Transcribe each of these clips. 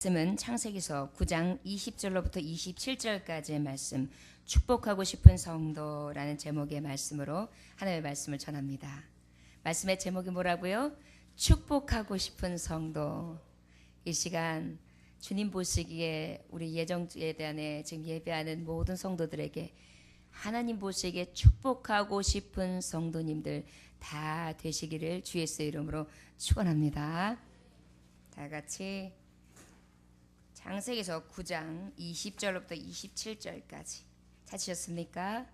말씀은 창세기서 9장 20절로부터 27절까지의 말씀, 축복하고 싶은 성도라는 제목의 말씀으로 하나님의 말씀을 전합니다. 말씀의 제목이 뭐라고요? 축복하고 싶은 성도. 이 시간 주님 보시기에 우리 예정주에 대한 지금 예배하는 모든 성도들에게 하나님 보시기에 축복하고 싶은 성도님들 다 되시기를 주 예수의 이름으로 축원합니다. 다 같이 창세기서 9장 20절로부터 27절까지 찾으셨습니까?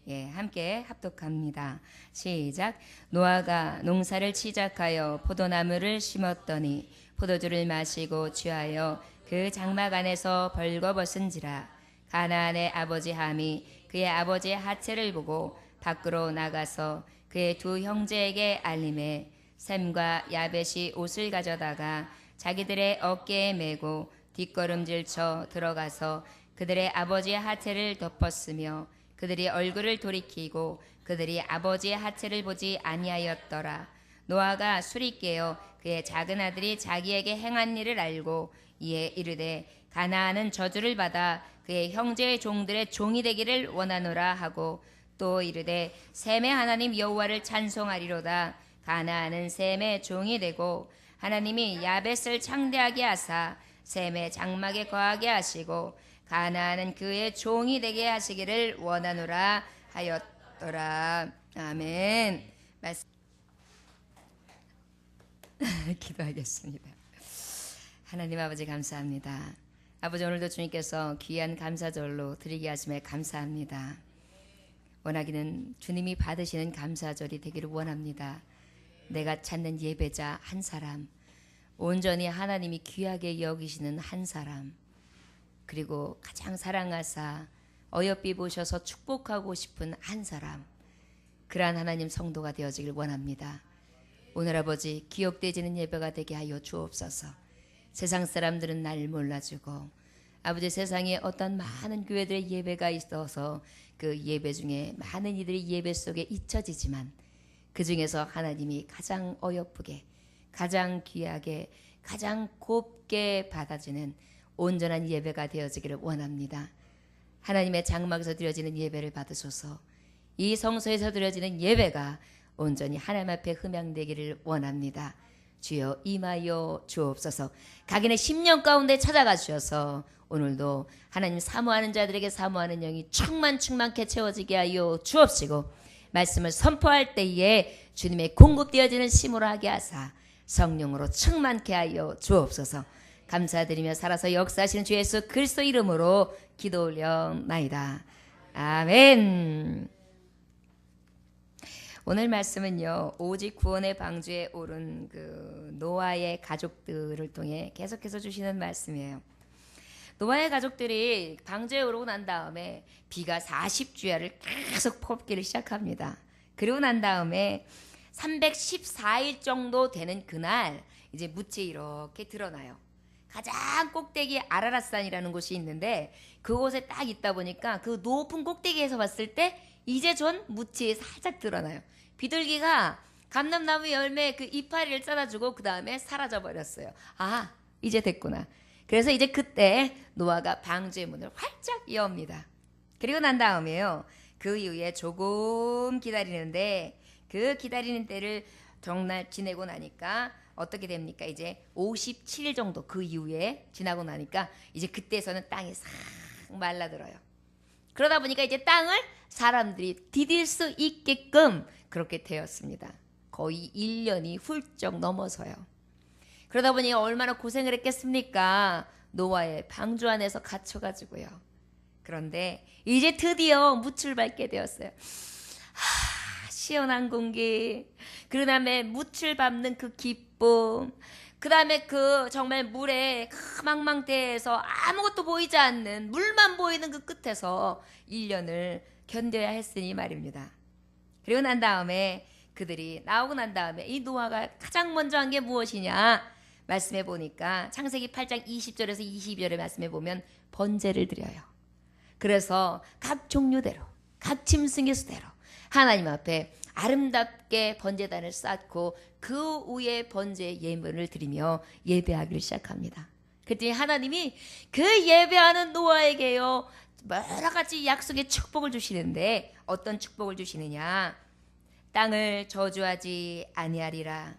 예, 함께 합독합니다. 시작. 노아가 농사를 시작하여 포도나무를 심었더니 포도주를 마시고 취하여 그 장막 안에서 벌거벗은지라. 가나안의 아버지 함이 그의 아버지의 하체를 보고 밖으로 나가서 그의 두 형제에게 알림해 셈과 야벳이 옷을 가져다가 자기들의 어깨에 메고 뒷걸음질 쳐 들어가서 그들의 아버지의 하체를 덮었으며 그들이 얼굴을 돌이키고 그들이 아버지의 하체를 보지 아니하였더라. 노아가 술이 깨어 그의 작은 아들이 자기에게 행한 일을 알고 이에 이르되 가나안은 저주를 받아 그의 형제의 종들의 종이 되기를 원하노라 하고 또 이르되 셈의 하나님 여호와를 찬송하리로다. 가나안은 셈의 종이 되고 하나님이 야벳을 창대하게 하사 셈의 장막에 거하게 하시고 가나안은 그의 종이 되게 하시기를 원하노라 하였더라. 아멘. 기도하겠습니다. 하나님 아버지 감사합니다. 아버지 오늘도 주님께서 귀한 감사절로 드리게 하심에 감사합니다. 원하기는 주님이 받으시는 감사절이 되기를 원합니다. 내가 찾는 예배자 한 사람, 온전히 하나님이 귀하게 여기시는 한 사람, 그리고 가장 사랑하사 어여삐 보셔서 축복하고 싶은 한 사람, 그러한 하나님 성도가 되어지길 원합니다. 오늘 아버지 기억되지는 예배가 되게 하여 주옵소서. 세상 사람들은 날 몰라주고 아버지 세상에 어떤 많은 교회들의 예배가 있어서 그 예배 중에 많은 이들이 예배 속에 잊혀지지만 그 중에서 하나님이 가장 어여쁘게 가장 귀하게 가장 곱게 받아지는 온전한 예배가 되어지기를 원합니다. 하나님의 장막에서 드려지는 예배를 받으소서. 이 성소에서 드려지는 예배가 온전히 하나님 앞에 흠양되기를 원합니다. 주여 임하여 주옵소서. 각인의 10년 가운데 찾아가 주셔서 오늘도 하나님 사모하는 자들에게 사모하는 영이 충만케 채워지게 하여 주옵시고 말씀을 선포할 때에 주님의 공급되어지는 심으로 하게 하사 성령으로 충만케 하여 주옵소서. 감사드리며 살아서 역사하시는 주 예수 그리스도 이름으로 기도 올려나이다. 아멘. 오늘 말씀은요, 오직 구원의 방주에 오른 그 노아의 가족들을 통해 계속해서 주시는 말씀이에요. 노아의 가족들이 방주에 오르고 난 다음에 비가 40주야를 계속 퍼붓기를 시작합니다. 그리고 난 다음에 314일 정도 되는 그날 이제 묻이 이렇게 드러나요. 가장 꼭대기 아라랏산이라는 곳이 있는데 그곳에 딱 있다 보니까 그 높은 꼭대기에서 봤을 때 이제 전 묻이 살짝 드러나요. 비둘기가 감람나무 열매 그 이파리를 짜다주고 그 다음에 사라져 버렸어요. 아, 이제 됐구나. 그래서 이제 그때 노아가 방주의 문을 활짝 여옵니다. 그리고 난 다음에요, 그 이후에 조금 기다리는데 그 기다리는 때를 정말 지내고 나니까 어떻게 됩니까? 이제 57일 정도 그 이후에 지나고 나니까 이제 그때서는 땅이 싹 말라들어요. 그러다 보니까 이제 땅을 사람들이 디딜 수 있게끔 그렇게 되었습니다. 거의 1년이 훌쩍 넘어서요. 그러다 보니 얼마나 고생을 했겠습니까? 노아의 방주 안에서 갇혀가지고요. 그런데 이제 드디어 묻을 밟게 되었어요. 시원한 공기, 그 다음에 묻을 밟는 그 기쁨, 그 다음에 그 정말 물에 그 망망대해에서 아무것도 보이지 않는 물만 보이는 그 끝에서 1년을 견뎌야 했으니 말입니다. 그리고 난 다음에 그들이 나오고 난 다음에 이 노아가 가장 먼저 한 게 무엇이냐 말씀해 보니까 창세기 8장 20절에서 22절의 말씀해 보면 번제를 드려요. 그래서 각 종류대로 각 짐승의 수대로 하나님 앞에 아름답게 번제단을 쌓고 그 위에 번제 예물을 드리며 예배하기를 시작합니다. 그때 하나님이 그 예배하는 노아에게요 여러 가지 약속의 축복을 주시는데 어떤 축복을 주시느냐? 땅을 저주하지 아니하리라.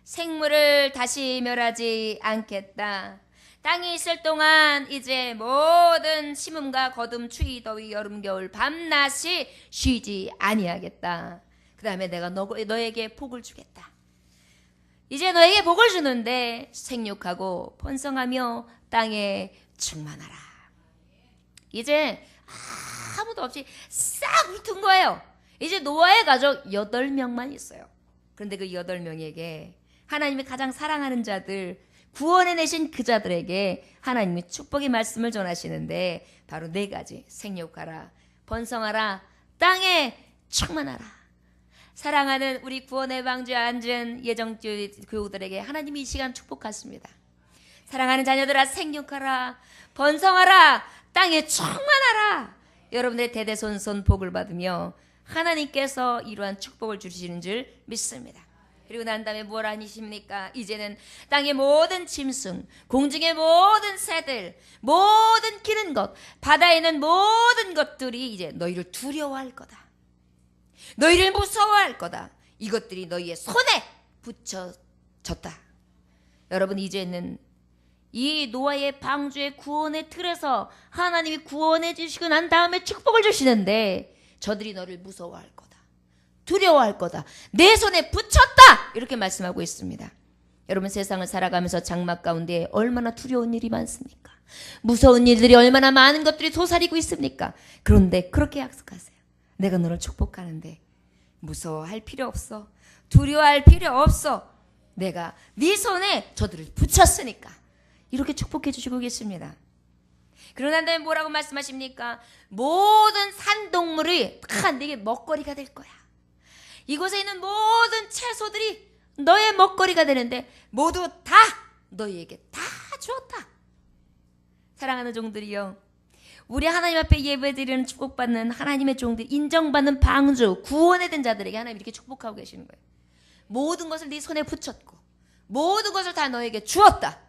생물을 다시 멸하지 않겠다. 땅이 있을 동안 이제 모든 심음과 거둠, 추위, 더위, 여름, 겨울, 밤낮이 쉬지 아니하겠다. 그 다음에 내가 너에게 복을 주겠다. 이제 너에게 복을 주는데 생육하고 번성하며 땅에 충만하라. 이제 아무도 없이 싹 훑은 거예요. 이제 노아의 가족 8명만 있어요. 그런데 그 8명에게 하나님이 가장 사랑하는 자들, 구원해내신 그 자들에게 하나님이 축복의 말씀을 전하시는데 바로 4가지. 생육하라, 번성하라, 땅에 충만하라. 사랑하는 우리 구원의 방주에 앉은 예정주 교우들에게 하나님이 이 시간 축복하십니다. 사랑하는 자녀들아, 생육하라, 번성하라, 땅에 충만하라. 여러분들의 대대손손 복을 받으며 하나님께서 이러한 축복을 주시는 줄 믿습니다. 그리고 난 다음에 뭘 아니십니까? 이제는 땅의 모든 짐승, 공중의 모든 새들, 모든 기는 것, 바다에 있는 모든 것들이 이제 너희를 두려워할 거다. 너희를 무서워할 거다. 이것들이 너희의 손에 붙여졌다. 여러분, 이제는 이 노아의 방주의 구원의 틀에서 하나님이 구원해 주시고 난 다음에 축복을 주시는데 저들이 너를 무서워할 거다. 두려워할 거다. 내 손에 붙였다. 이렇게 말씀하고 있습니다. 여러분, 세상을 살아가면서 장막 가운데 얼마나 두려운 일이 많습니까? 무서운 일들이 얼마나 많은 것들이 솟아리고 있습니까? 그런데 그렇게 약속하세요. 내가 너를 축복하는데 무서워할 필요 없어. 두려워할 필요 없어. 내가 네 손에 저들을 붙였으니까. 이렇게 축복해 주시고 계십니다. 그러나 다음에 뭐라고 말씀하십니까? 모든 산동물이 다 네게 먹거리가 될 거야. 이곳에 있는 모든 채소들이 너의 먹거리가 되는데 모두 다 너희에게 다 주었다. 사랑하는 종들이여, 우리 하나님 앞에 예배드리는 축복받는 하나님의 종들, 인정받는 방주, 구원에 든 자들에게 하나님 이렇게 축복하고 계시는 거예요. 모든 것을 네 손에 붙였고 모든 것을 다 너에게 주었다.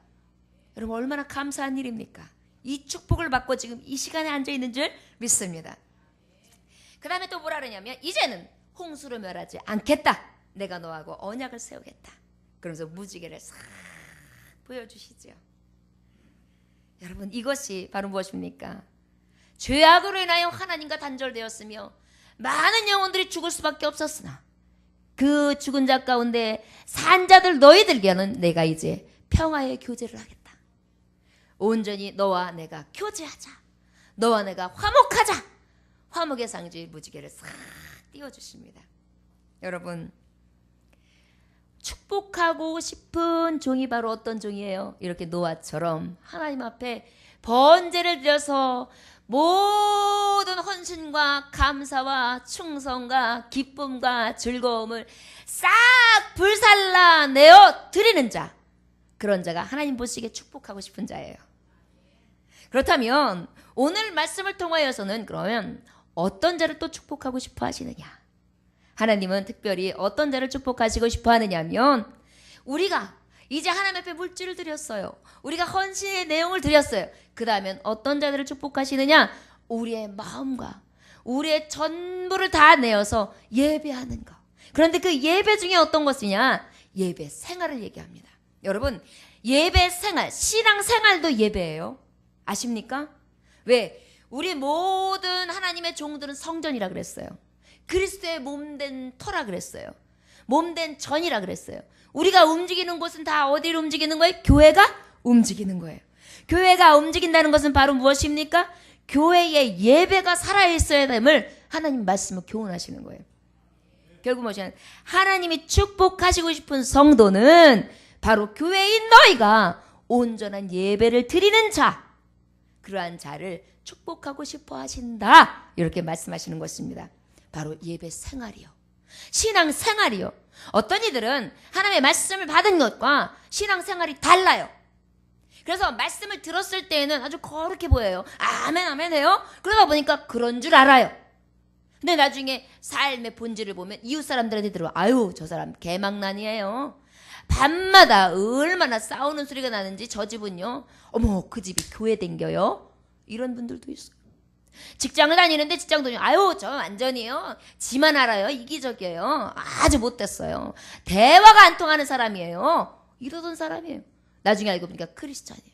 여러분, 얼마나 감사한 일입니까? 이 축복을 받고 지금 이 시간에 앉아있는 줄 믿습니다. 그 다음에 또 뭐라 그러냐면 이제는 홍수로 멸하지 않겠다. 내가 너하고 언약을 세우겠다. 그러면서 무지개를 싹 보여주시죠. 여러분, 이것이 바로 무엇입니까? 죄악으로 인하여 하나님과 단절되었으며 많은 영혼들이 죽을 수밖에 없었으나 그 죽은 자 가운데 산 자들 너희들에게는 내가 이제 평화의 교제를 하겠다. 온전히 너와 내가 교제하자. 너와 내가 화목하자. 화목의 상징 무지개를 싹 띄워주십니다. 여러분, 축복하고 싶은 종이 바로 어떤 종이에요? 이렇게 노아처럼 하나님 앞에 번제를 드려서 모든 헌신과 감사와 충성과 기쁨과 즐거움을 싹 불살라내어 드리는 자, 그런 자가 하나님 보시기에 축복하고 싶은 자예요. 그렇다면 오늘 말씀을 통하여서는 그러면 어떤 자를 또 축복하고 싶어 하시느냐? 하나님은 특별히 어떤 자를 축복하시고 싶어 하느냐면 우리가 이제 하나님 앞에 물질을 드렸어요. 우리가 헌신의 내용을 드렸어요. 그 다음엔 어떤 자들을 축복하시느냐? 우리의 마음과 우리의 전부를 다 내어서 예배하는 것. 그런데 그 예배 중에 어떤 것이냐? 예배 생활을 얘기합니다. 여러분, 예배 생활, 신앙 생활도 예배예요. 아십니까? 왜? 우리 모든 하나님의 종들은 성전이라 그랬어요. 그리스도의 몸된 터라 그랬어요. 몸된 전이라 그랬어요. 우리가 움직이는 곳은 다 어디로 움직이는 거예요? 교회가 움직이는 거예요. 교회가 움직인다는 것은 바로 무엇입니까? 교회의 예배가 살아있어야 됨을 하나님 말씀을 교훈하시는 거예요. 결국 무엇이냐? 하나님이 축복하시고 싶은 성도는 바로 교회인 너희가 온전한 예배를 드리는 자, 그러한 자를 축복하고 싶어 하신다. 이렇게 말씀하시는 것입니다. 바로 예배 생활이요. 신앙 생활이요. 어떤 이들은 하나님의 말씀을 받은 것과 신앙 생활이 달라요. 그래서 말씀을 들었을 때에는 아주 거룩해 보여요. 아멘 아멘 해요. 그러다 보니까 그런 줄 알아요. 근데 나중에 삶의 본질을 보면 이웃 사람들한테 들어, 아유 저 사람 개망난이에요. 밤마다 얼마나 싸우는 소리가 나는지 저 집은요, 어머 그 집이 교회 댕겨요? 이런 분들도 있어요. 직장을 다니는데 직장도 아유 저 완전히요 지만 알아요, 이기적이에요, 아주 못됐어요, 대화가 안 통하는 사람이에요, 이러던 사람이에요. 나중에 알고 보니까 크리스찬이에요.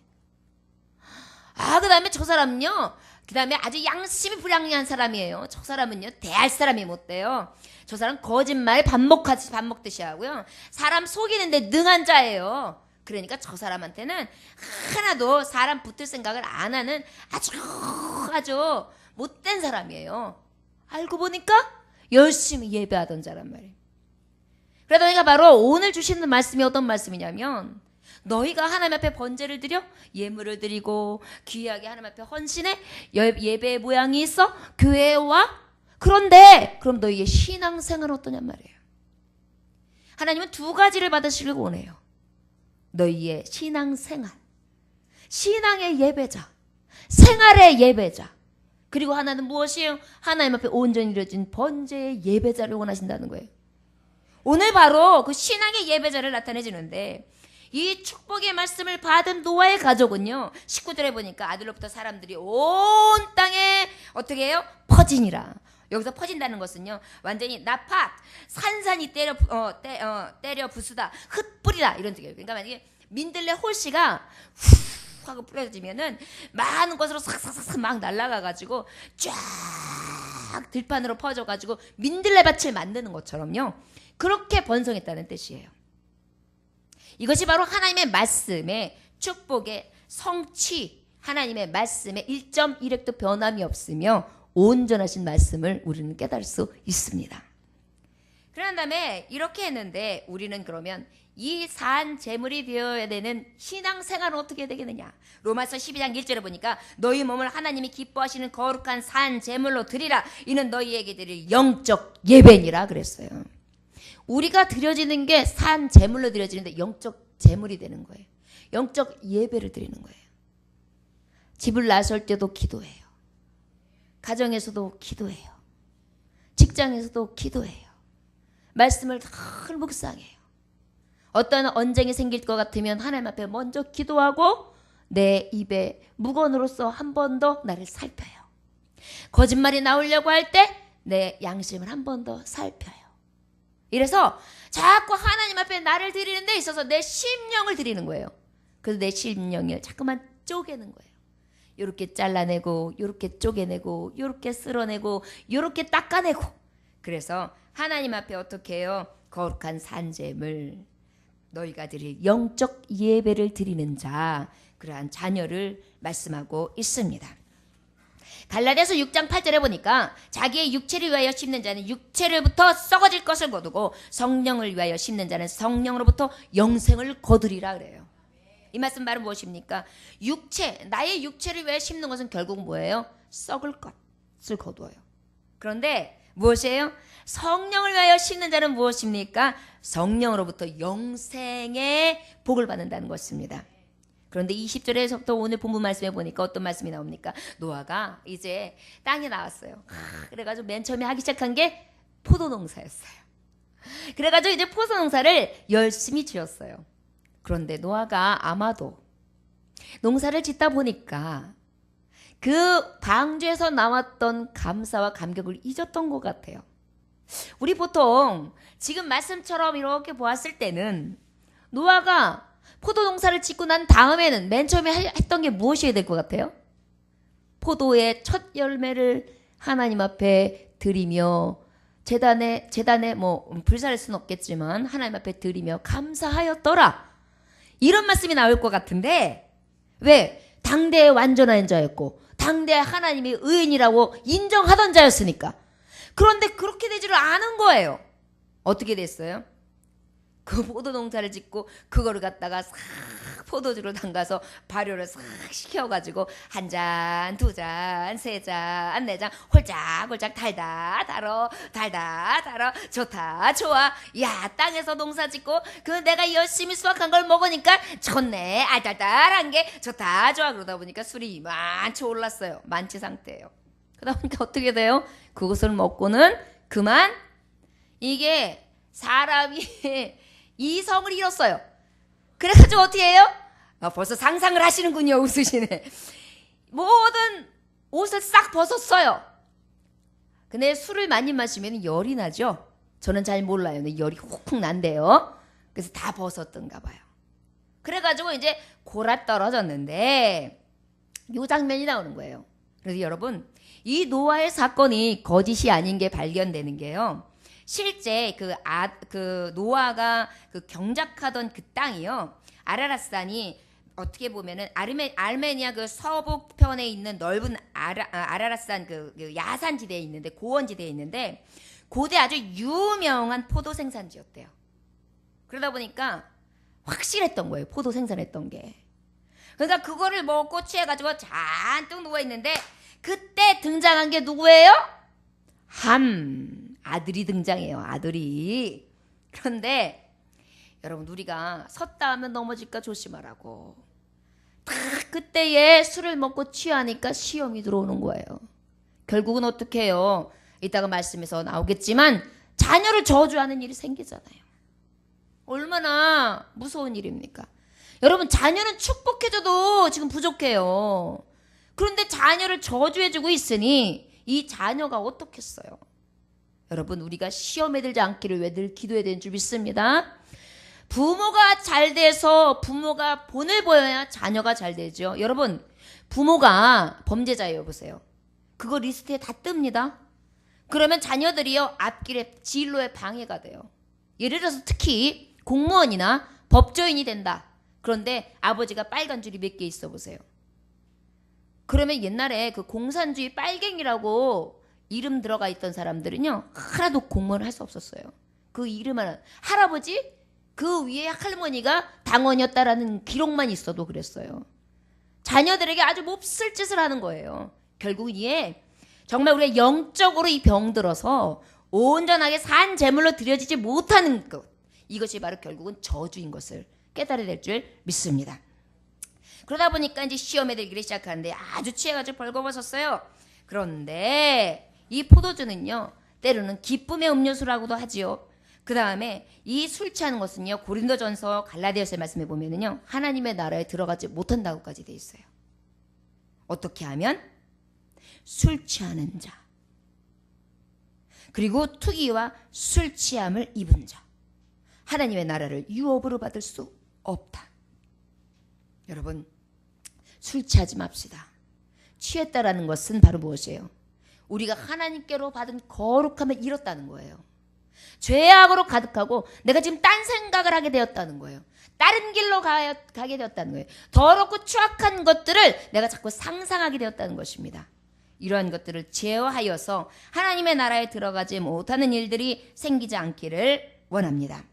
그 다음에 저 사람은요, 그 다음에 아주 양심이 불량한 사람이에요. 저 사람은요 대할 사람이 못 돼요. 저 사람 거짓말 밥 먹듯이 하고요, 사람 속이는데 능한 자예요. 그러니까 저 사람한테는 하나도 사람 붙을 생각을 안 하는 아주 못된 사람이에요. 알고 보니까 열심히 예배하던 자란 말이에요. 그러다 보니까 바로 오늘 주시는 말씀이 어떤 말씀이냐면, 너희가 하나님 앞에 번제를 드려 예물을 드리고 귀하게 하나님 앞에 헌신해 예배의 모양이 있어 교회에 와. 그런데 그럼 너희의 신앙생활은 어떠냔 말이에요. 하나님은 두 가지를 받으시길 원해요. 너희의 신앙생활, 신앙의 예배자, 생활의 예배자, 그리고 하나는 무엇이에요? 하나님 앞에 온전히 이루어진 번제의 예배자를 원하신다는 거예요. 오늘 바로 그 신앙의 예배자를 나타내주는데, 이 축복의 말씀을 받은 노아의 가족은요, 19절에 보니까 아들로부터 사람들이 온 땅에 어떻게 해요? 퍼지니라. 여기서 퍼진다는 것은요, 완전히 나파, 산산이 때려 부수다, 흩뿌리다, 이런 뜻이에요. 그러니까 만약에 민들레 홀씨가 후 하고 뿌려지면은 많은 곳으로 싹싹싹 막 날아가가지고 쫙 들판으로 퍼져가지고 민들레밭을 만드는 것처럼요, 그렇게 번성했다는 뜻이에요. 이것이 바로 하나님의 말씀의 축복의 성취, 하나님의 말씀의 1.1획도 변함이 없으며 온전하신 말씀을 우리는 깨달을 수 있습니다. 그런 다음에 이렇게 했는데, 우리는 그러면 이 산 제물이 되어야 되는 신앙생활은 어떻게 되겠느냐? 로마서 12장 1절에 보니까 너희 몸을 하나님이 기뻐하시는 거룩한 산 제물로 드리라. 이는 너희에게 드릴 영적 예배니라 그랬어요. 우리가 드려지는 게 산 제물로 드려지는데 영적 제물이 되는 거예요. 영적 예배를 드리는 거예요. 집을 나설 때도 기도해요. 가정에서도 기도해요. 직장에서도 기도해요. 말씀을 늘 묵상해요. 어떤 언쟁이 생길 것 같으면 하나님 앞에 먼저 기도하고 내 입에 묵언으로서 한 번 더 나를 살펴요. 거짓말이 나오려고 할 때 내 양심을 한 번 더 살펴요. 이래서 자꾸 하나님 앞에 나를 드리는 데 있어서 내 심령을 드리는 거예요. 그래서 내 심령을 자꾸만 쪼개는 거예요. 요렇게 잘라내고 요렇게 쪼개내고 요렇게 쓸어내고 요렇게 닦아내고. 그래서 하나님 앞에 어떻게 해요? 거룩한 산제물, 너희가 드릴 영적 예배를 드리는 자, 그러한 자녀를 말씀하고 있습니다. 갈라디아서 6장 8절에 보니까 자기의 육체를 위하여 심는 자는 육체로부터 썩어질 것을 거두고 성령을 위하여 심는 자는 성령으로부터 영생을 거두리라 그래요. 이 말씀 말은 무엇입니까? 나의 육체를 위하여 심는 것은 결국 뭐예요? 썩을 것을 거두어요. 그런데 무엇이에요? 성령을 위하여 심는 자는 무엇입니까? 성령으로부터 영생의 복을 받는다는 것입니다. 그런데 20절에서부터 오늘 본문 말씀에 보니까 어떤 말씀이 나옵니까? 노아가 이제 땅에 나왔어요. 그래가지고 맨 처음에 하기 시작한 게 포도농사였어요. 그래가지고 이제 포도농사를 열심히 지었어요. 그런데 노아가 아마도 농사를 짓다 보니까 그 방주에서 나왔던 감사와 감격을 잊었던 것 같아요. 우리 보통 지금 말씀처럼 이렇게 보았을 때는 노아가 포도 농사를 짓고 난 다음에는 맨 처음에 했던 게 무엇이어야 될 것 같아요? 포도의 첫 열매를 하나님 앞에 드리며 제단에 뭐 불사를 수는 없겠지만 하나님 앞에 드리며 감사하였더라, 이런 말씀이 나올 것 같은데, 왜? 당대의 완전한 자였고 당대의 하나님의 의인이라고 인정하던 자였으니까. 그런데 그렇게 되지를 않은 거예요. 어떻게 됐어요? 그 포도 농사를 짓고 그거를 갖다가 싹 포도주로 담가서 발효를 싹 시켜가지고 한 잔, 두 잔, 세 잔, 네 잔, 홀짝홀짝 달다 달어 좋다 좋아. 야, 땅에서 농사 짓고 그 내가 열심히 수확한 걸 먹으니까 좋네, 알달달한 게 좋다 좋아. 그러다 보니까 술이 이만치 올랐어요. 만취 상태예요. 그러다 보니까 어떻게 돼요? 그것을 먹고는 그만, 이게 사람이 이 성을 잃었어요. 그래가지고 어떻게 해요? 벌써 상상을 하시는군요. 웃으시네. 모든 옷을 싹 벗었어요. 근데 술을 많이 마시면 열이 나죠. 저는 잘 몰라요. 근데 열이 훅훅 난대요. 그래서 다 벗었던가 봐요. 그래가지고 이제 골아 떨어졌는데 이 장면이 나오는 거예요. 그래서 여러분, 이 노아의 사건이 거짓이 아닌 게 발견되는 게요. 실제 그 노아가 그 경작하던 그 땅이요. 아라랏산이 어떻게 보면은 알메니아 그 서북편에 있는 넓은 아라랏산 그 야산지대에 있는데, 고원지대에 있는데, 고대 아주 유명한 포도 생산지였대요. 그러다 보니까 확실했던 거예요. 포도 생산했던 게. 그러니까 그거를 먹고 취해가지고 잔뜩 누워있는데, 그때 등장한 게 누구예요? 아들이 등장해요. 아들이. 그런데 여러분, 우리가 섰다 하면 넘어질까 조심하라고. 딱 그때에 술을 먹고 취하니까 시험이 들어오는 거예요. 결국은 어떻게 해요? 이따가 말씀에서 나오겠지만 자녀를 저주하는 일이 생기잖아요. 얼마나 무서운 일입니까? 여러분, 자녀는 축복해줘도 지금 부족해요. 그런데 자녀를 저주해주고 있으니 이 자녀가 어떻겠어요? 여러분, 우리가 시험에 들지 않기를 왜 늘 기도해야 되는 줄 믿습니다. 부모가 잘 돼서 부모가 본을 보여야 자녀가 잘 되죠. 여러분, 부모가 범죄자예요. 보세요. 그거 리스트에 다 뜹니다. 그러면 자녀들이요, 앞길에 진로에 방해가 돼요. 예를 들어서 특히 공무원이나 법조인이 된다. 그런데 아버지가 빨간 줄이 몇 개 있어 보세요. 그러면 옛날에 그 공산주의 빨갱이라고 이름 들어가 있던 사람들은요, 하나도 공무원을 할 수 없었어요. 그 이름 하나, 할아버지 그 위에 할머니가 당원이었다라는 기록만 있어도 그랬어요. 자녀들에게 아주 몹쓸 짓을 하는 거예요. 결국은 이에 정말 우리가 영적으로 이 병들어서 온전하게 산 제물로 드려지지 못하는 것, 이것이 바로 결국은 저주인 것을 깨달아야 될 줄 믿습니다. 그러다 보니까 이제 시험에 들기 시작하는데 아주 취해가지고 벌거벗었어요. 그런데 이 포도주는요, 때로는 기쁨의 음료수라고도 하지요. 그 다음에 이 술 취하는 것은요, 고린도전서 갈라디아서의 말씀에 보면은요, 하나님의 나라에 들어가지 못한다고까지 돼 있어요. 어떻게 하면? 술 취하는 자, 그리고 투기와 술 취함을 입은 자, 하나님의 나라를 유업으로 받을 수 없다. 여러분, 술 취하지 맙시다. 취했다라는 것은 바로 무엇이에요? 우리가 하나님께로 받은 거룩함을 잃었다는 거예요. 죄악으로 가득하고 내가 지금 딴 생각을 하게 되었다는 거예요. 다른 길로 가게 되었다는 거예요. 더럽고 추악한 것들을 내가 자꾸 상상하게 되었다는 것입니다. 이러한 것들을 제어하여서 하나님의 나라에 들어가지 못하는 일들이 생기지 않기를 원합니다.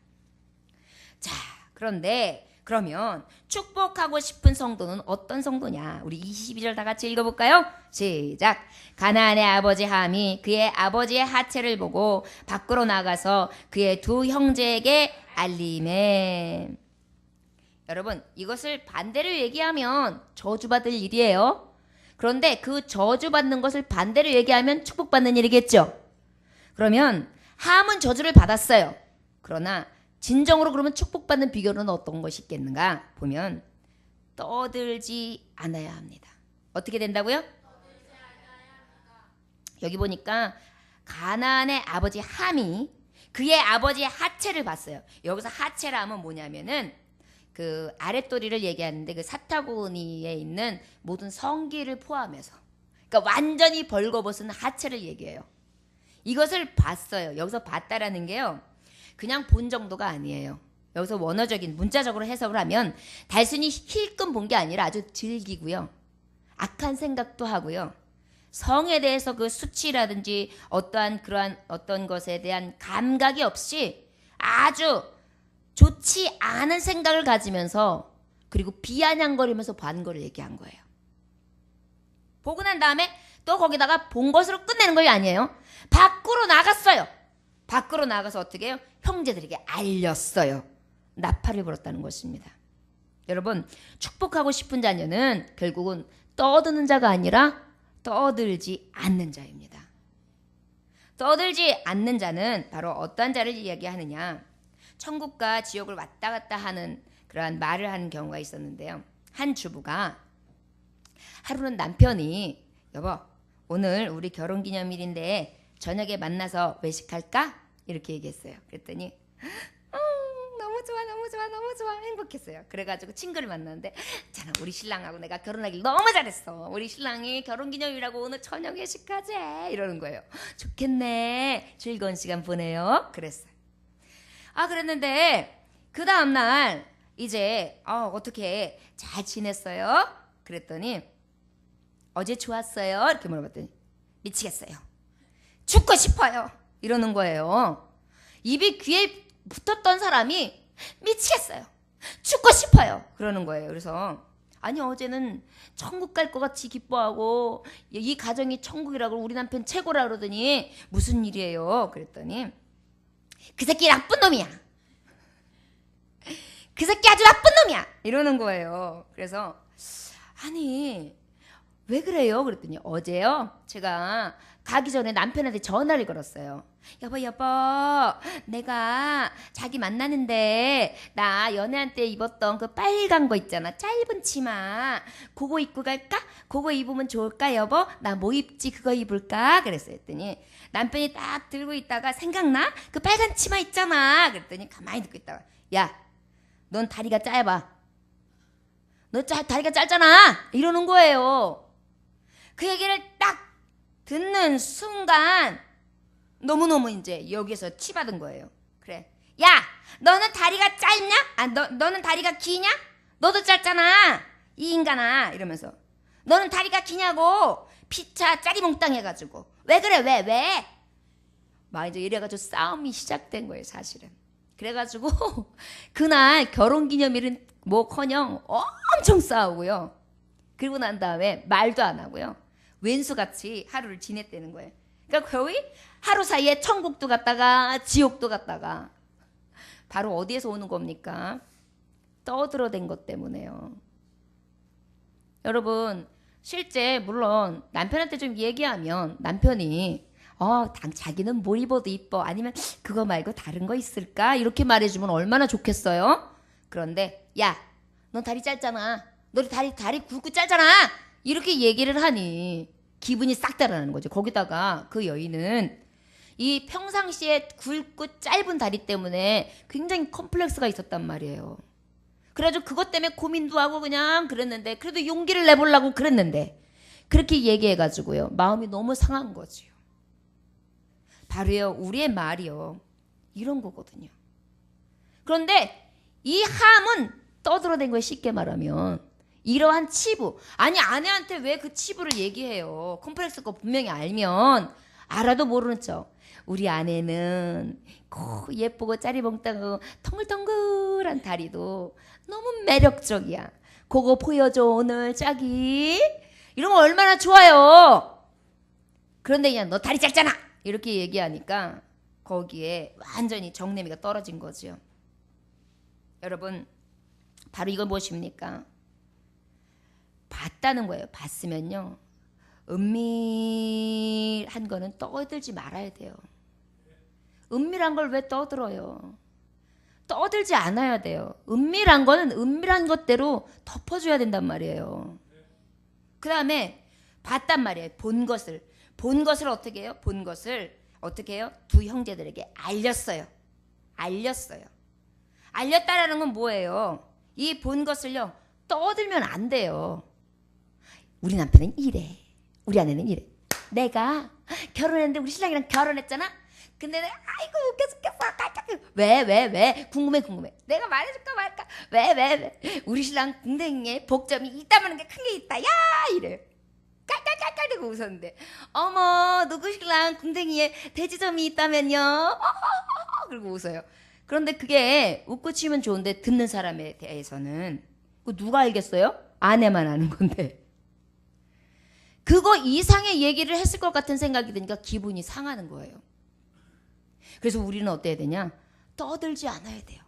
자, 그런데 그러면 축복하고 싶은 성도는 어떤 성도냐? 우리 22절 다 같이 읽어볼까요? 시작. 가나안의 아버지 함이 그의 아버지의 하체를 보고 밖으로 나가서 그의 두 형제에게 알림해. 여러분, 이것을 반대로 얘기하면 저주받을 일이에요. 그런데 그 저주받는 것을 반대로 얘기하면 축복받는 일이겠죠. 그러면 함은 저주를 받았어요. 그러나 진정으로 그러면 축복받는 비결은 어떤 것이 있겠는가 보면 떠들지 않아야 합니다. 어떻게 된다고요? 여기 보니까 가나안의 아버지 함이 그의 아버지의 하체를 봤어요. 여기서 하체라 하면 뭐냐면은 그 아랫도리를 얘기하는데 그 사타구니에 있는 모든 성기를 포함해서, 그러니까 완전히 벌거벗은 하체를 얘기해요. 이것을 봤어요. 여기서 봤다라는 게요, 그냥 본 정도가 아니에요. 여기서 원어적인 문자적으로 해석을 하면 단순히 힐끔 본 게 아니라 아주 즐기고요, 악한 생각도 하고요, 성에 대해서 그 수치라든지 어떠한 그러한 어떤 것에 대한 감각이 없이 아주 좋지 않은 생각을 가지면서 그리고 비아냥거리면서 본 거를 얘기한 거예요. 보고 난 다음에 또 거기다가 본 것으로 끝내는 거 아니에요. 밖으로 나갔어요. 밖으로 나가서 어떻게 해요? 형제들에게 알렸어요. 나팔을 불었다는 것입니다. 여러분, 축복하고 싶은 자녀는 결국은 떠드는 자가 아니라 떠들지 않는 자입니다. 떠들지 않는 자는 바로 어떤 자를 이야기하느냐? 천국과 지옥을 왔다 갔다 하는 그러한 말을 하는 경우가 있었는데요. 한 주부가 하루는 남편이 여보 오늘 우리 결혼기념일인데 저녁에 만나서 외식할까? 이렇게 얘기했어요. 그랬더니 너무 좋아 너무 좋아 너무 좋아 행복했어요. 그래가지고 친구를 만났는데 자나 우리 신랑하고 내가 결혼하길 너무 잘했어. 우리 신랑이 결혼기념일이라고 오늘 저녁 외식하재 이러는 거예요. 좋겠네 즐거운 시간 보내요 그랬어요. 그랬는데 그 다음날 이제 어떻게 잘 지냈어요? 그랬더니 어제 좋았어요 이렇게 물어봤더니 미치겠어요 죽고 싶어요 이러는 거예요. 입이 귀에 붙었던 사람이 미치겠어요 죽고 싶어요 그러는 거예요. 그래서 아니 어제는 천국 갈 것 같이 기뻐하고 이 가정이 천국이라고 우리 남편 최고라 그러더니 무슨 일이에요? 그랬더니 그 새끼 나쁜 놈이야 그 새끼 아주 나쁜 놈이야 이러는 거예요. 그래서 아니 왜 그래요? 그랬더니 어제요 제가 가기 전에 남편한테 전화를 걸었어요. 여보 내가 자기 만나는데 나 연애할 때 입었던 그 빨간 거 있잖아 짧은 치마 그거 입고 갈까? 그거 입으면 좋을까 여보? 나 뭐 입지 그거 입을까? 그랬어요. 했더니 남편이 딱 들고 있다가 생각나? 그 빨간 치마 있잖아 그랬더니 가만히 듣고 있다가 야 넌 다리가 짧아 너 다리가 짧잖아 이러는 거예요. 그 얘기를 딱 듣는 순간 너무너무 이제 여기서 치받은 거예요. 그래 야 너는 다리가 짧냐? 너는 다리가 기냐? 너도 짧잖아 이 인간아 이러면서 너는 다리가 기냐고 피차 짜리몽땅 해가지고 왜 그래 왜? 막 이제 이래가지고 싸움이 시작된 거예요 사실은. 그래가지고 그날 결혼기념일은 뭐커녕 엄청 싸우고요. 그리고 난 다음에 말도 안 하고요. 왼수같이 하루를 지냈다는 거예요. 그러니까 거의 하루 사이에 천국도 갔다가 지옥도 갔다가 바로 어디에서 오는 겁니까? 떠들어댄 것 때문에요. 여러분 실제 물론 남편한테 좀 얘기하면 남편이 자기는 뭘 입어도 이뻐 아니면 그거 말고 다른 거 있을까? 이렇게 말해주면 얼마나 좋겠어요? 그런데 야 넌 다리 짧잖아 너 다리 굵고 짧잖아 이렇게 얘기를 하니 기분이 싹 달아나는 거죠. 거기다가 그 여인은 이 평상시에 굵고 짧은 다리 때문에 굉장히 컴플렉스가 있었단 말이에요. 그래가지고 그것 때문에 고민도 하고 그냥 그랬는데 그래도 용기를 내보려고 그랬는데 그렇게 얘기해가지고요 마음이 너무 상한 거지요. 바로요 우리의 말이요 이런 거거든요. 그런데 이 함은 떠들어댄 거에 쉽게 말하면 이러한 치부 아니 아내한테 왜 그 치부를 얘기해요. 컴플렉스가 분명히 알면 알아도 모르는 척 우리 아내는 예쁘고 짜리몽땅하고 덩글덩글한 다리도 너무 매력적이야. 그거 보여줘 오늘 짝이 이러면 얼마나 좋아요. 그런데 그냥 너 다리 짧잖아 이렇게 얘기하니까 거기에 완전히 정내미가 떨어진 거죠. 여러분 바로 이건 무엇입니까? 봤다는 거예요. 봤으면요 은밀한 거는 떠들지 말아야 돼요. 은밀한 걸 왜 떠들어요? 떠들지 않아야 돼요. 은밀한 거는 은밀한 것대로 덮어줘야 된단 말이에요. 그 다음에 봤단 말이에요. 본 것을 어떻게 해요? 본 것을 어떻게 해요? 두 형제들에게 알렸어요. 알렸다라는 건 뭐예요? 이 본 것을요 떠들면 안 돼요. 우리 남편은 이래 우리 아내는 이래 내가 결혼했는데 우리 신랑이랑 결혼했잖아. 근데 내가 아이고 웃겨 죽겠어 왜 궁금해 내가 말해줄까 말까 왜 우리 신랑 궁뎅이에 복점이 있다는 게 큰 게 있다 야 이래 깔깔깔깔대고 웃었는데 어머 누구 신랑 궁뎅이에 돼지점이 있다면요 그리고 웃어요. 그런데 그게 웃고 치면 좋은데 듣는 사람에 대해서는 누가 알겠어요? 아내만 아는 건데 그거 이상의 얘기를 했을 것 같은 생각이 드니까 기분이 상하는 거예요. 그래서 우리는 어때야 되냐? 떠들지 않아야 돼요.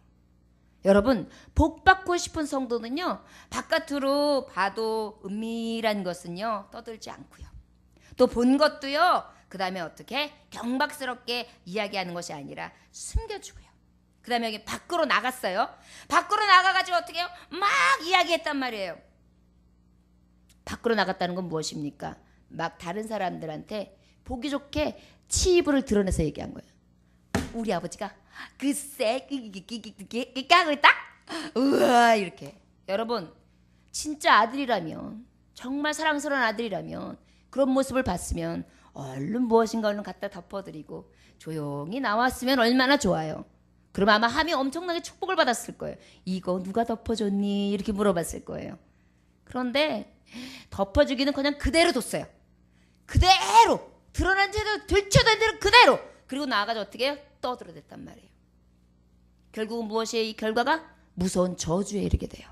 여러분 복 받고 싶은 성도는요 바깥으로 봐도 은밀한 것은요 떠들지 않고요 또 본 것도요 그 다음에 어떻게 경박스럽게 이야기하는 것이 아니라 숨겨주고요 그 다음에 여기 밖으로 나갔어요. 밖으로 나가가지고 어떻게 해요? 막 이야기했단 말이에요. 밖으로 나갔다는 건 무엇입니까? 막 다른 사람들한테 보기 좋게 치부를 드러내서 얘기한 거예요. 우리 아버지가 글쎄 그랬다? 우와 이렇게. 여러분 진짜 아들이라면, 정말 사랑스러운 아들이라면 그런 모습을 봤으면 얼른 무엇인가 얼른 갖다 덮어드리고 조용히 나왔으면 얼마나 좋아요. 그럼 아마 함이 엄청나게 축복을 받았을 거예요. 이거 누가 덮어줬니? 이렇게 물어봤을 거예요. 그런데 덮어주기는 그냥 그대로 뒀어요. 그대로 드러난 채로 들춰댄 대로 그대로. 그리고 나아가서 어떻게 해요? 떠들어댔단 말이에요. 결국은 무엇이에요? 이 결과가 무서운 저주에 이르게 돼요.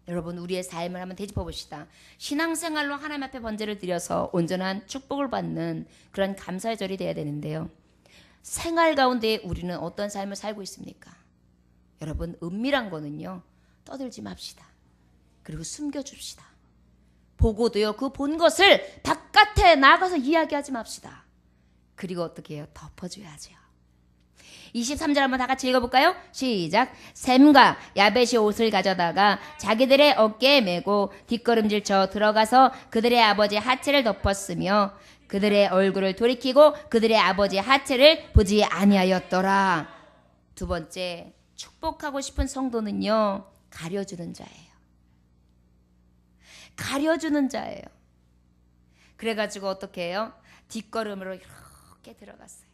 여러분 우리의 삶을 한번 되짚어 봅시다. 신앙생활로 하나님 앞에 번제를 드려서 온전한 축복을 받는 그런 감사의 절이 돼야 되는데요. 생활 가운데 우리는 어떤 삶을 살고 있습니까? 여러분 은밀한 거는요. 떠들지 맙시다. 그리고 숨겨줍시다. 보고도요. 그 본 것을 바깥에 나가서 이야기하지 맙시다. 그리고 어떻게 해요? 덮어줘야죠. 23절 한번 다 같이 읽어볼까요? 시작. 셈과 야벳이 옷을 가져다가 자기들의 어깨에 메고 뒷걸음질 쳐 들어가서 그들의 아버지 하체를 덮었으며 그들의 얼굴을 돌이키고 그들의 아버지 하체를 보지 아니하였더라. 두 번째, 축복하고 싶은 성도는요. 가려주는 자예요. 가려주는 자예요. 그래가지고 어떻게 해요? 뒷걸음으로 이렇게 들어갔어요.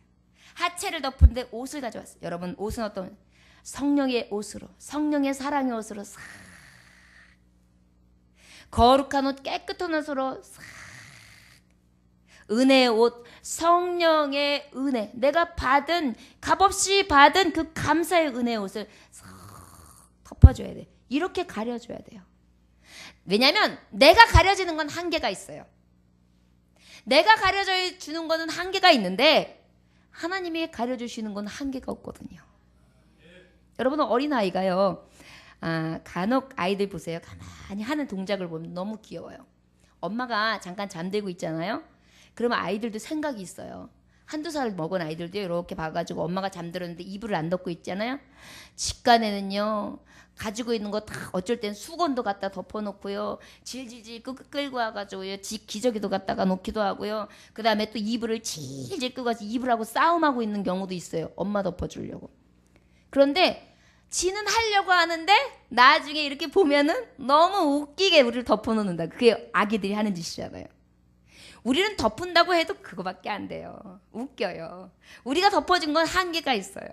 하체를 덮은데 옷을 가져왔어요. 여러분 옷은 어떤 성령의 옷으로, 성령의 사랑의 옷으로 싹, 거룩한 옷, 깨끗한 옷으로 싹, 은혜의 옷, 성령의 은혜, 내가 받은 값없이 받은 그 감사의 은혜의 옷을 싹 덮어줘야 돼. 이렇게 가려줘야 돼요. 왜냐하면 내가 가려지는 건 한계가 있어요. 내가 가려져 주는 거는 한계가 있는데 하나님이 가려주시는 건 한계가 없거든요. 여러분은 어린아이가요. 간혹 아이들 보세요. 가만히 하는 동작을 보면 너무 귀여워요. 엄마가 잠깐 잠들고 있잖아요. 그러면 아이들도 생각이 있어요. 한두 살 먹은 아이들도 이렇게 봐가지고 엄마가 잠들었는데 이불을 안 덮고 있잖아요. 직간에는요. 가지고 있는 거 다 어쩔 땐 수건도 갖다 덮어놓고요. 질질질 끌고 와가지고요. 기저귀도 갖다가 놓기도 하고요. 그 다음에 또 이불을 질질 끌고 와서 이불하고 싸움하고 있는 경우도 있어요. 엄마 덮어주려고. 그런데 지는 하려고 하는데 나중에 이렇게 보면은 너무 웃기게 우리를 덮어놓는다. 그게 아기들이 하는 짓이잖아요. 우리는 덮은다고 해도 그거밖에 안 돼요. 웃겨요. 우리가 덮어준 건 한계가 있어요.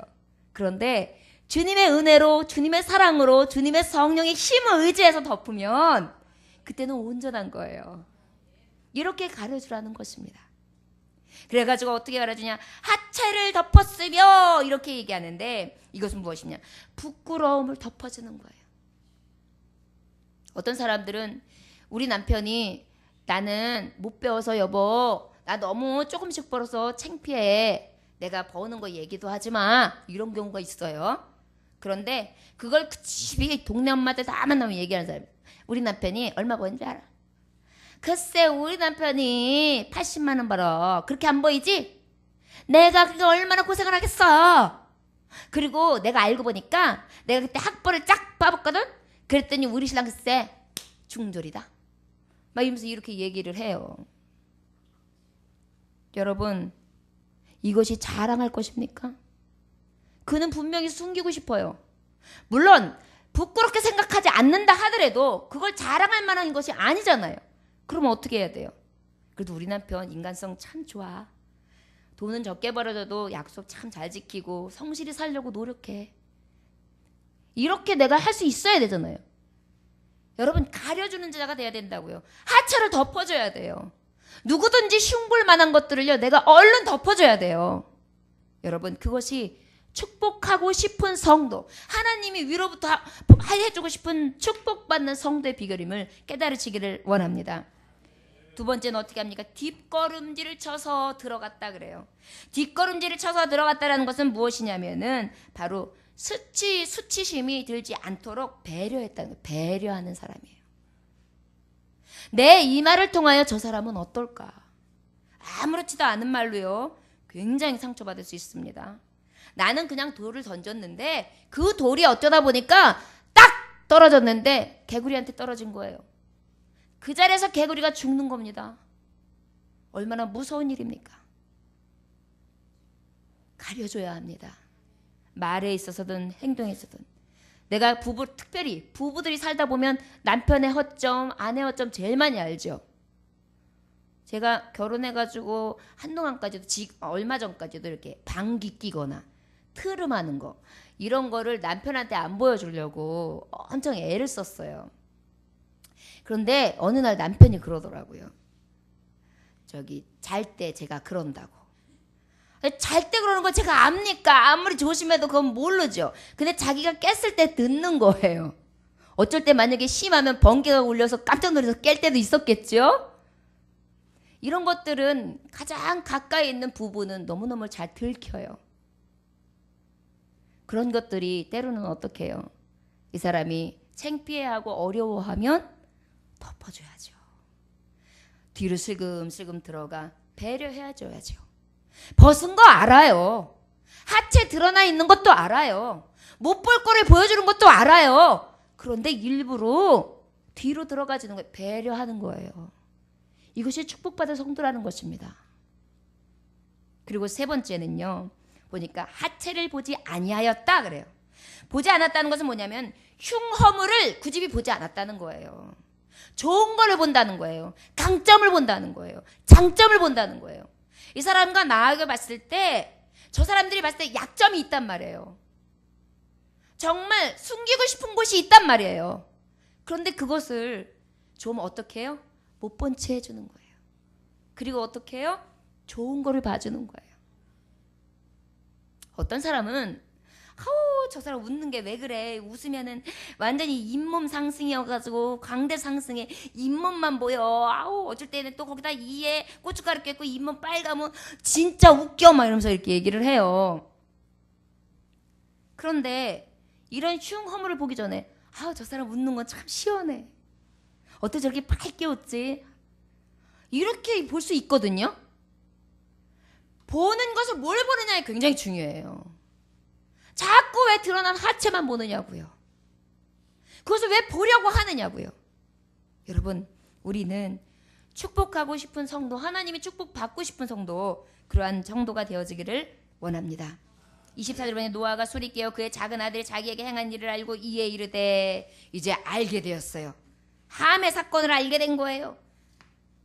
그런데 주님의 은혜로, 주님의 사랑으로, 주님의 성령의 힘을 의지해서 덮으면 그때는 온전한 거예요. 이렇게 가려주라는 것입니다. 그래가지고 어떻게 가려주냐? 하체를 덮었으며 이렇게 얘기하는데 이것은 무엇이냐? 부끄러움을 덮어주는 거예요. 어떤 사람들은 우리 남편이 나는 못 배워서 여보 나 너무 조금씩 벌어서 창피해. 내가 버는 거 얘기도 하지 마. 이런 경우가 있어요. 그런데 그걸 그 집이 동네 엄마들 다 만나면 얘기하는 사람. 우리 남편이 얼마 버는지 알아? 글쎄 우리 남편이 80만 원 벌어. 그렇게 안 보이지? 내가 그게 얼마나 고생을 하겠어. 그리고 내가 알고 보니까 내가 그때 학벌을 쫙 봐봤거든. 그랬더니 우리 신랑 글쎄 중졸이다. 막 이러면서 이렇게 얘기를 해요. 여러분 이것이 자랑할 것입니까? 그는 분명히 숨기고 싶어요. 물론 부끄럽게 생각하지 않는다 하더라도 그걸 자랑할 만한 것이 아니잖아요. 그러면 어떻게 해야 돼요? 그래도 우리 남편 인간성 참 좋아. 돈은 적게 벌어져도 약속 참 잘 지키고 성실히 살려고 노력해. 이렇게 내가 할 수 있어야 되잖아요. 여러분 가려주는 자가 돼야 된다고요. 하체를 덮어줘야 돼요. 누구든지 흉볼 만한 것들을요. 내가 얼른 덮어줘야 돼요. 여러분 그것이 축복하고 싶은 성도, 하나님이 위로부터 해주고 싶은 축복받는 성도의 비결임을 깨달으시기를 원합니다. 두 번째는 어떻게 합니까? 뒷걸음질을 쳐서 들어갔다 그래요. 뒷걸음질을 쳐서 들어갔다라는 것은 무엇이냐면은 바로 수치심이 들지 않도록 배려했다는 거예요. 배려하는 사람이에요. 내 이 말을 통하여 저 사람은 어떨까? 아무렇지도 않은 말로요. 굉장히 상처받을 수 있습니다. 나는 그냥 돌을 던졌는데 그 돌이 어쩌다 보니까 딱 떨어졌는데 개구리한테 떨어진 거예요. 그 자리에서 개구리가 죽는 겁니다. 얼마나 무서운 일입니까? 가려줘야 합니다. 말에 있어서든 행동에 있어서든. 내가 특별히 부부들이 살다 보면 남편의 허점, 아내의 허점 제일 많이 알죠. 제가 결혼해가지고 한동안까지도 얼마 전까지도 이렇게 방귀 뀌거나 트름하는 거 이런 거를 남편한테 안 보여주려고 엄청 애를 썼어요. 그런데 어느 날 남편이 그러더라고요. 잘 때 제가 그런다고. 잘 때 그러는 거 제가 압니까? 아무리 조심해도 그건 모르죠. 근데 자기가 깼을 때 듣는 거예요. 어쩔 때 만약에 심하면 번개가 울려서 깜짝 놀라서 깰 때도 있었겠죠? 이런 것들은 가장 가까이 있는 부부는 너무너무 잘 들켜요. 그런 것들이 때로는 어떻게 해요? 이 사람이 창피해하고 어려워하면 덮어줘야죠. 뒤로 슬금슬금 들어가 배려해줘야죠. 벗은 거 알아요. 하체 드러나 있는 것도 알아요. 못 볼 거를 보여주는 것도 알아요. 그런데 일부러 뒤로 들어가지는 거예요. 배려하는 거예요. 이것이 축복받은 성도라는 것입니다. 그리고 세 번째는요. 보니까 하체를 보지 아니하였다 그래요. 보지 않았다는 것은 뭐냐면 흉허물을 그 집이 보지 않았다는 거예요. 좋은 거를 본다는 거예요. 강점을 본다는 거예요. 장점을 본다는 거예요. 이 사람과 나에게 봤을 때 저 사람들이 봤을 때 약점이 있단 말이에요. 정말 숨기고 싶은 곳이 있단 말이에요. 그런데 그것을 좀 어떻게 해요? 못 본 채 해주는 거예요. 그리고 어떻게 해요? 좋은 거를 봐주는 거예요. 어떤 사람은 저 사람 웃는 게 왜 그래? 웃으면은 완전히 잇몸 상승이어가지고 광대 상승에 잇몸만 보여. 어쩔 때는 또 거기다 이에 고춧가루 꼈고 잇몸 빨가면 진짜 웃겨 막 이러면서 이렇게 얘기를 해요. 그런데 이런 흉허물을 보기 전에 저 사람 웃는 건 참 시원해. 어떻게 저렇게 밝게 웃지? 이렇게 볼 수 있거든요. 보는 것을 뭘 보느냐에 굉장히 중요해요. 자꾸 왜 드러난 하체만 보느냐고요. 그것을 왜 보려고 하느냐고요. 여러분, 우리는 축복하고 싶은 성도, 하나님이 축복받고 싶은 성도, 그러한 성도가 되어지기를 원합니다. 24절 보니 노아가 소리 깨어 그의 작은 아들이 자기에게 행한 일을 알고 이에 이르되 이제 알게 되었어요. 함의 사건을 알게 된 거예요.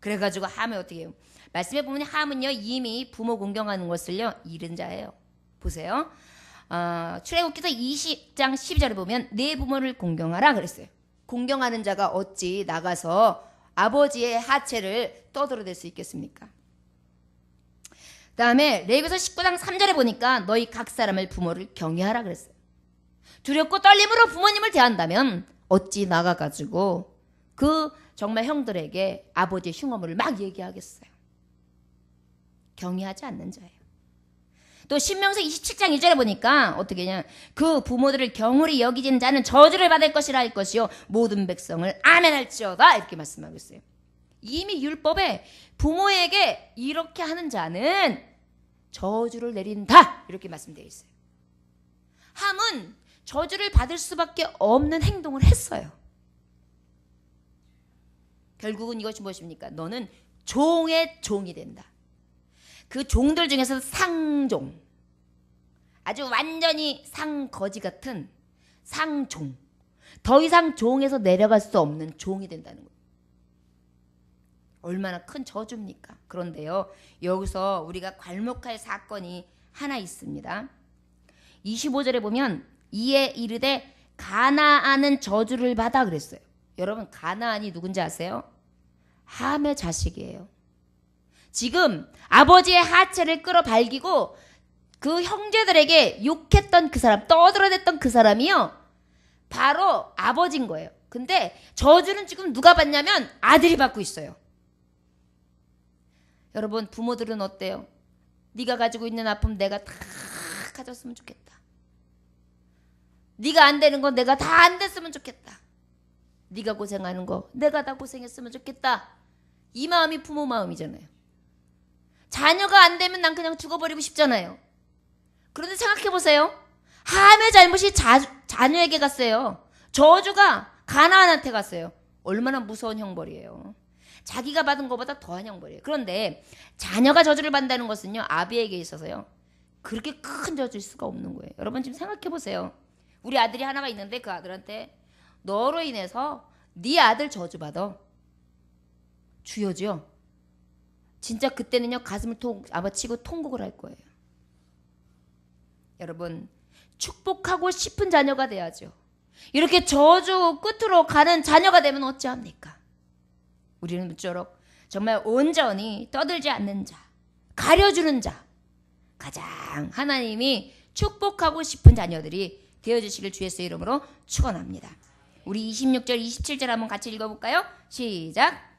그래가지고 함이 어떻게 해요? 말씀에 보면 함은요 이미 부모 공경하는 것을요 잃은 자예요. 보세요. 출애굽기서 20장 12절에 보면 내 부모를 공경하라 그랬어요. 공경하는 자가 어찌 나가서 아버지의 하체를 떠들어댈 수 있겠습니까? 그 다음에 레위기서 19장 3절에 보니까 너희 각 사람을 부모를 경외하라 그랬어요. 두렵고 떨림으로 부모님을 대한다면 어찌 나가가지고 그 정말 형들에게 아버지의 흉어물을 막 얘기하겠어요. 경외하지 않는 자예요. 또 신명기 27장 1절에 보니까 어떻게 하냐, 그 부모들을 경홀히 여기진 자는 저주를 받을 것이라 할 것이요 모든 백성을 아멘할지어다 이렇게 말씀하고 있어요. 이미 율법에 부모에게 이렇게 하는 자는 저주를 내린다 이렇게 말씀되어 있어요. 함은 저주를 받을 수밖에 없는 행동을 했어요. 결국은 이것이 무엇입니까? 너는 종의 종이 된다. 그 종들 중에서 상종, 아주 완전히 상거지 같은 상종, 더 이상 종에서 내려갈 수 없는 종이 된다는 거예요. 얼마나 큰 저주입니까? 그런데요, 여기서 우리가 괄목할 사건이 하나 있습니다. 25절에 보면 이에 이르되 가나안은 저주를 받아 그랬어요. 여러분, 가나안이 누군지 아세요? 함의 자식이에요. 지금 아버지의 하체를 끌어발기고 그 형제들에게 욕했던 그 사람, 떠들어댔던 그 사람이요, 바로 아버지인 거예요. 근데 저주는 지금 누가 받냐면 아들이 받고 있어요. 여러분, 부모들은 어때요? 네가 가지고 있는 아픔 내가 다 가졌으면 좋겠다. 네가 안 되는 건 내가 다 안 됐으면 좋겠다. 네가 고생하는 거 내가 다 고생했으면 좋겠다. 이 마음이 부모 마음이잖아요. 자녀가 안 되면 난 그냥 죽어버리고 싶잖아요. 그런데 생각해 보세요. 함의 잘못이 자녀에게 갔어요. 저주가 가나안한테 갔어요. 얼마나 무서운 형벌이에요. 자기가 받은 것보다 더한 형벌이에요. 그런데 자녀가 저주를 받는다는 것은요, 아비에게 있어서요, 그렇게 큰 저주일 수가 없는 거예요. 여러분 지금 생각해 보세요. 우리 아들이 하나가 있는데 그 아들한테 너로 인해서 네 아들 저주받아. 주여죠. 진짜 그때는요, 가슴을 아마 치고 통곡을 할 거예요. 여러분, 축복하고 싶은 자녀가 돼야죠. 이렇게 저주 끝으로 가는 자녀가 되면 어찌합니까? 우리는 무쪼록 정말 온전히 떠들지 않는 자, 가려주는 자, 가장 하나님이 축복하고 싶은 자녀들이 되어주시길 주 예수의 이름으로 축원합니다. 우리 26절 27절 한번 같이 읽어볼까요? 시작.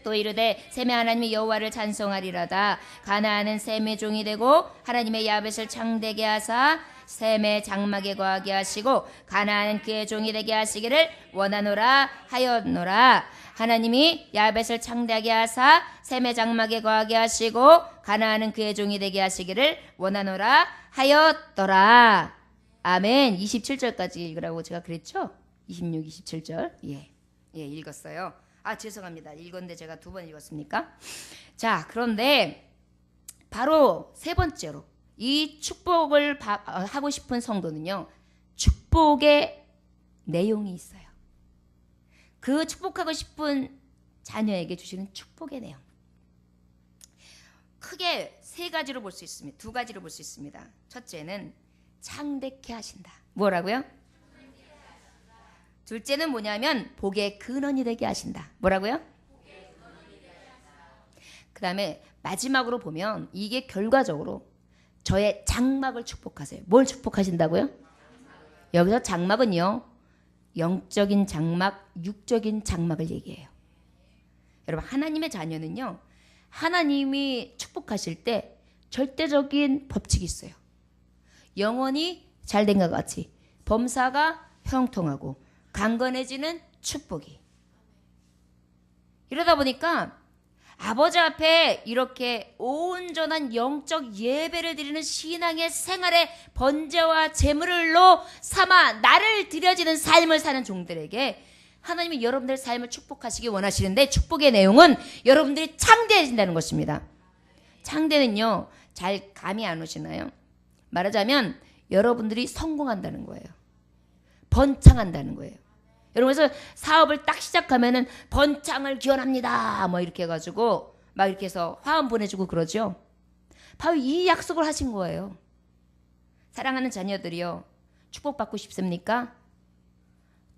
또 이르되 셈의 하나님의 여호와를 찬송하리라다. 가나안은 셈의 종이 되고 하나님의 야벳을 창대게 하사 셈의 장막에 거하게 하시고 가나안은 그의 종이 되게 하시기를 원하노라 하였노라. 하나님이 야벳을 창대하게 하사 셈의 장막에 거하게 하시고 가나안은 그의 종이 되게 하시기를 원하노라 하였더라. 아멘. 27절까지 읽으라고 제가 그랬죠? 26, 27절. 예, 읽었어요. 죄송합니다. 읽었는데 제가 2번 읽었습니까? 자, 그런데 바로 세 번째로 이 축복을 하고 싶은 성도는요, 축복의 내용이 있어요. 그 축복하고 싶은 자녀에게 주시는 축복의 내용. 크게 3가지로 볼 수 있습니다. 2가지로 볼 수 있습니다. 첫째는 창대케 하신다. 뭐라고요? 둘째는 뭐냐면 복의 근원이 되게 하신다. 뭐라고요? 그 다음에 마지막으로 보면 이게 결과적으로 저의 장막을 축복하세요. 뭘 축복하신다고요? 여기서 장막은요, 영적인 장막, 육적인 장막을 얘기해요. 여러분, 하나님의 자녀는요, 하나님이 축복하실 때 절대적인 법칙이 있어요. 영원히 잘된 것 같이 범사가 형통하고 강건해지는 축복이. 이러다 보니까 아버지 앞에 이렇게 온전한 영적 예배를 드리는 신앙의 생활의 번제와 제물로 삼아 나를 드려지는 삶을 사는 종들에게 하나님이 여러분들의 삶을 축복하시기 원하시는데, 축복의 내용은 여러분들이 창대해진다는 것입니다. 창대는요, 잘 감이 안 오시나요? 말하자면 여러분들이 성공한다는 거예요. 번창한다는 거예요. 여러분, 그래서 사업을 딱 시작하면은 번창을 기원합니다 뭐 이렇게 해가지고 막 이렇게 해서 화음 보내주고 그러죠. 바로 이 약속을 하신 거예요. 사랑하는 자녀들이요, 축복받고 싶습니까?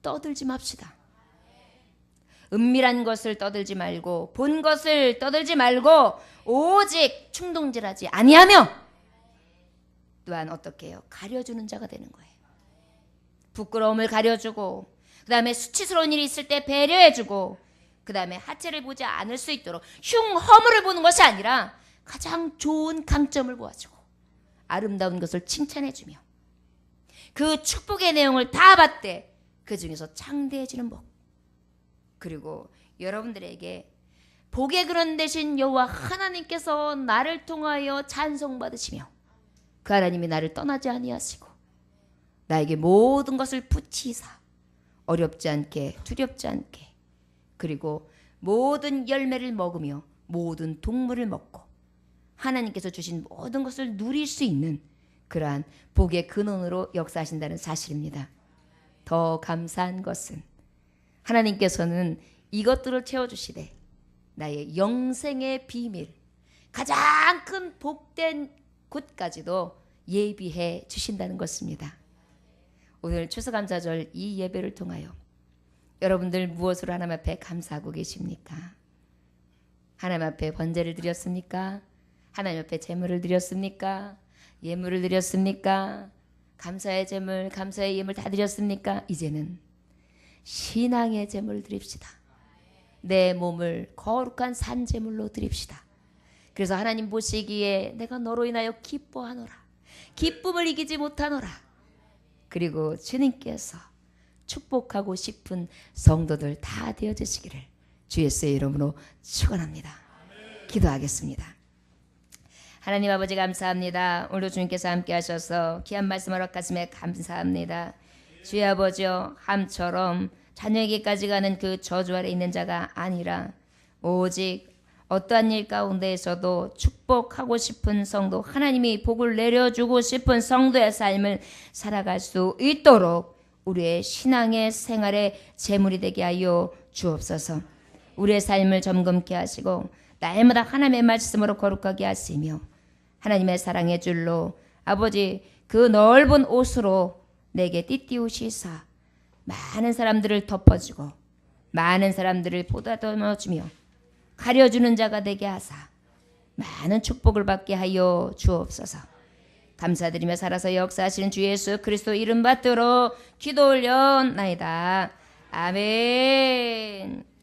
떠들지 맙시다. 은밀한 것을 떠들지 말고 본 것을 떠들지 말고 오직 충동질하지 아니하며, 또한 어떻게 해요? 가려주는 자가 되는 거예요. 부끄러움을 가려주고, 그 다음에 수치스러운 일이 있을 때 배려해주고, 그 다음에 하체를 보지 않을 수 있도록 허물을 보는 것이 아니라 가장 좋은 강점을 보아주고 아름다운 것을 칭찬해주며, 그 축복의 내용을 다 받되 그 중에서 창대해지는 법. 그리고 여러분들에게 복의 근원 되신 여호와 하나님께서 나를 통하여 찬송받으시며 그 하나님이 나를 떠나지 아니하시고 나에게 모든 것을 붙이사 어렵지 않게 두렵지 않게, 그리고 모든 열매를 먹으며 모든 동물을 먹고 하나님께서 주신 모든 것을 누릴 수 있는 그러한 복의 근원으로 역사하신다는 사실입니다. 더 감사한 것은 하나님께서는 이것들을 채워주시되 나의 영생의 비밀, 가장 큰 복된 곳까지도 예비해 주신다는 것입니다. 오늘 추수감사절 이 예배를 통하여 여러분들 무엇으로 하나님 앞에 감사하고 계십니까? 하나님 앞에 번제를 드렸습니까? 하나님 앞에 제물을 드렸습니까? 예물을 드렸습니까? 감사의 제물, 감사의 예물 다 드렸습니까? 이제는 신앙의 제물을 드립시다. 내 몸을 거룩한 산제물로 드립시다. 그래서 하나님 보시기에 내가 너로 인하여 기뻐하노라, 기쁨을 이기지 못하노라. 그리고 주님께서 축복하고 싶은 성도들 다 되어주시기를 주 예수의 이름으로 축원합니다. 기도하겠습니다. 하나님 아버지 감사합니다. 오늘도 주님께서 함께 하셔서 귀한 말씀 허락하심에 감사합니다. 주의 아버지여, 함처럼 자녀에게까지 가는 그 저주 아래 있는 자가 아니라 오직 어떠한 일 가운데에서도 축복하고 싶은 성도, 하나님이 복을 내려주고 싶은 성도의 삶을 살아갈 수 있도록 우리의 신앙의 생활의 제물이 되게 하여 주옵소서. 우리의 삶을 점검케 하시고 날마다 하나님의 말씀으로 거룩하게 하시며 하나님의 사랑의 줄로 아버지 그 넓은 옷으로 내게 띠띠우시사 많은 사람들을 덮어주고 많은 사람들을 보다듬어주며 가려주는 자가 되게 하사 많은 축복을 받게 하여 주옵소서. 감사드리며 살아서 역사하시는 주 예수 그리스도 이름 받들어 기도 올려나이다. 아멘.